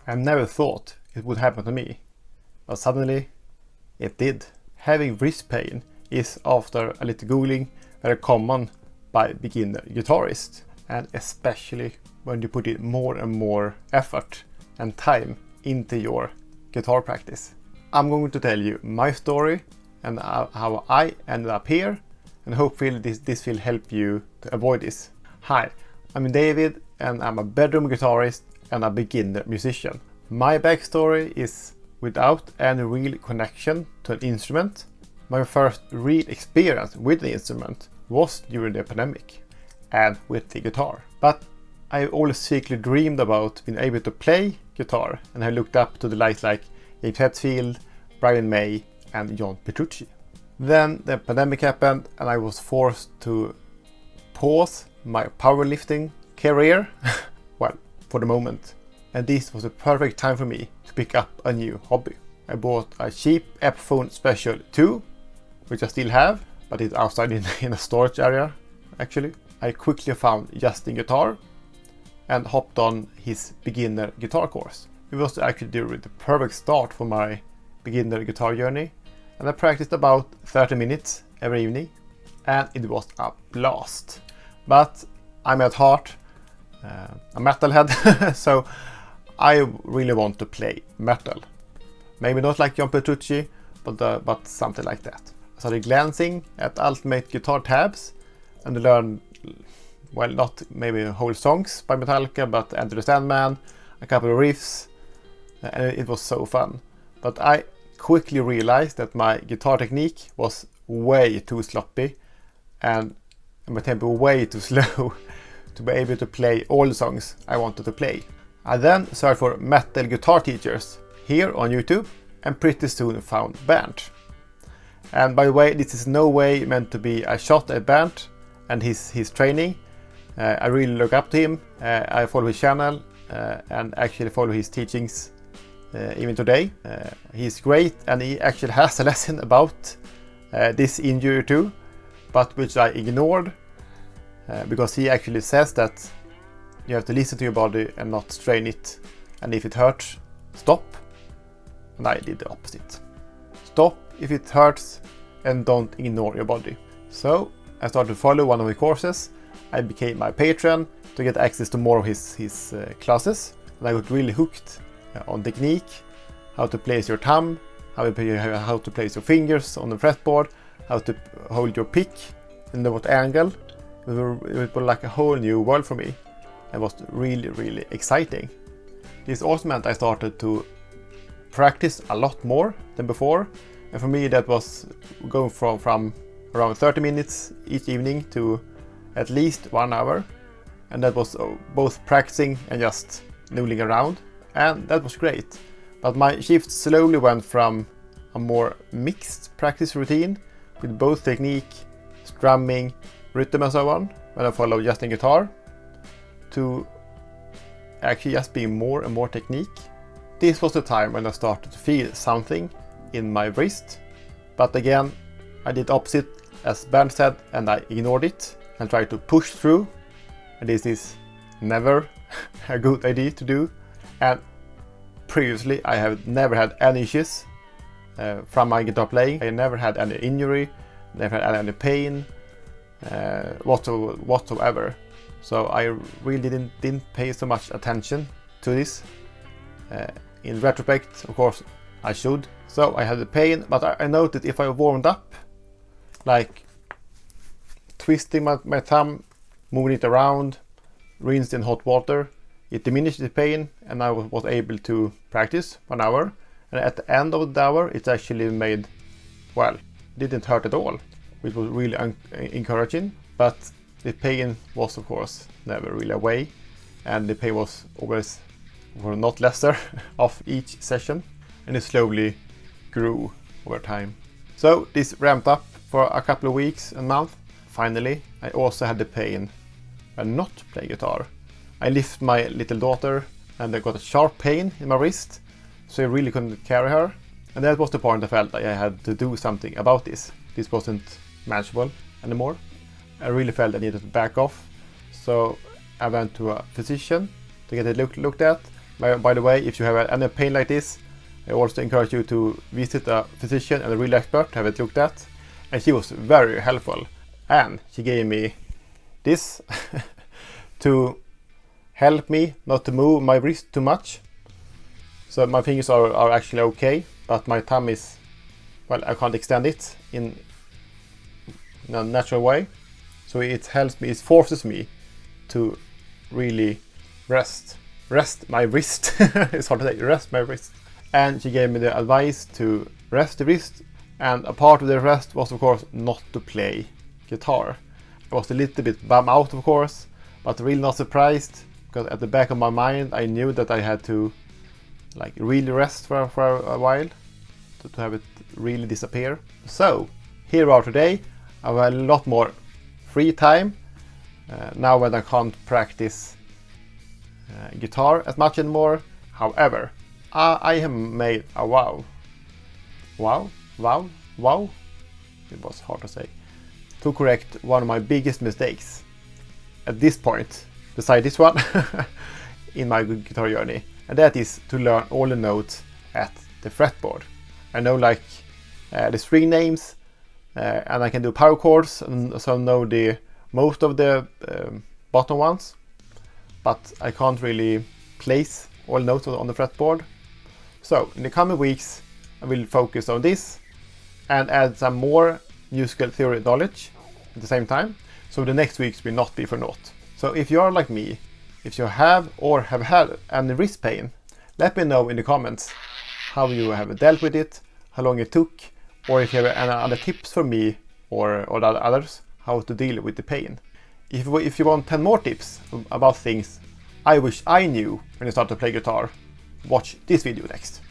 I never thought it would happen to me, but suddenly it did. Having wrist pain is, after a little googling, very common by beginner guitarists, and especially when you put in more and more effort and time into your guitar practice. I'm going to tell you my story and how I ended up here, and hopefully this will help you to avoid this. Hi, I'm David and I'm a bedroom guitarist and a beginner musician. My backstory is without any real connection to an instrument. My first real experience with the instrument was during the pandemic and with the guitar. But I always secretly dreamed about being able to play guitar, and I looked up to the likes like James Hetfield, Brian May and John Petrucci. Then the pandemic happened and I was forced to pause my powerlifting career, well, for the moment. And this was a perfect time for me to pick up a new hobby. I bought a cheap Epiphone Special 2, which I still have, but it's outside in a storage area actually. I quickly found Justin guitar and hopped on his beginner guitar course. It was actually the perfect start for my beginner guitar journey, and I practiced about 30 minutes every evening, and it was a blast. But I'm at heart a metalhead, so I really want to play metal. Maybe not like John Petrucci, but something like that. I started glancing at Ultimate Guitar tabs and learned, well, not maybe whole songs by Metallica, but Enter the Sandman, a couple of riffs, and it was so fun. But I quickly realized that my guitar technique was way too sloppy and my tempo way too slow to be able to play all the songs I wanted to play. I then searched for metal guitar teachers here on YouTube and pretty soon found Bernd. And by the way, this is no way meant to be a shot at Bernd and his training. I really look up to him. I follow his channel and actually follow his teachings even today. He's great, and he actually has a lesson about this injury too, but which I ignored because he actually says that you have to listen to your body and not strain it, and if it hurts, stop. And I did the opposite. Stop if it hurts and don't ignore your body. So I started to follow one of his courses. I became my patron to get access to more of his classes, and I got really hooked on technique, how to place your thumb, how to place your fingers on the fretboard, how to hold your pick in what angle. It was like a whole new world for me. It was really exciting. This also meant I started to practice a lot more than before, and for me that was going from around 30 minutes each evening to at least 1 hour, and that was both practicing and just noodling around, and that was great. But my shift slowly went from a more mixed practice routine with both technique, strumming, rhythm and so on when I followed Justin guitar, to actually just being more and more technique. This was the time when I started to feel something in my wrist, but again I did opposite as Bernd said, and I ignored it and tried to push through, and this is never a good idea to do. And previously I have never had any issues from my guitar playing. I never had any injury, never had any pain whatsoever. So I really didn't pay so much attention to this. In retrospect, of course, I should. So I had the pain, but I noted if I warmed up, like twisting my thumb, moving it around, rinsed in hot water, it diminished the pain, and I was able to practice 1 hour. And at the end of the hour, it actually made, well, didn't hurt at all, which was really encouraging. But the pain was, of course, never really away, and the pain was always not lesser of each session, and it slowly grew over time. So this ramped up for a couple of weeks and months. Finally, I also had the pain when not playing guitar. I lifted my little daughter and I got a sharp pain in my wrist, so I really couldn't carry her. And that was the point I felt I had to do something about this. This wasn't manageable anymore. I really felt I needed to back off. So I went to a physician to get it looked at, By the way, if you have any pain like this, I also encourage you to visit a physician and a real expert to have it looked at. And she was very helpful. And she gave me this to help me not to move my wrist too much. So my fingers are actually okay, but my thumb is, well, I can't extend it in a natural way. So it helps me, it forces me to really rest my wrist. It's hard to say, rest my wrist. And she gave me the advice to rest the wrist, and a part of the rest was of course not to play guitar. I was a little bit bummed out of course, but really not surprised, because at the back of my mind I knew that I had to like really rest for a while to have it really disappear. So here we are today. I have a lot more free time now when I can't practice guitar as much anymore. However, I have made a wow, it was hard to say, to correct one of my biggest mistakes at this point, beside this one, in my guitar journey, and that is to learn all the notes at the fretboard. I know like the string names, and I can do power chords, and so know the most of the bottom ones, but I can't really place all notes on the fretboard. So in the coming weeks I will focus on this and add some more musical theory knowledge at the same time, so the next weeks will not be for naught. So if you are like me, if you have or have had any wrist pain, let me know in the comments how you have dealt with it, how long it took, or if you have any other tips for me or the others how to deal with the pain. If you want 10 more tips about things I wish I knew when I started to play guitar, watch this video next.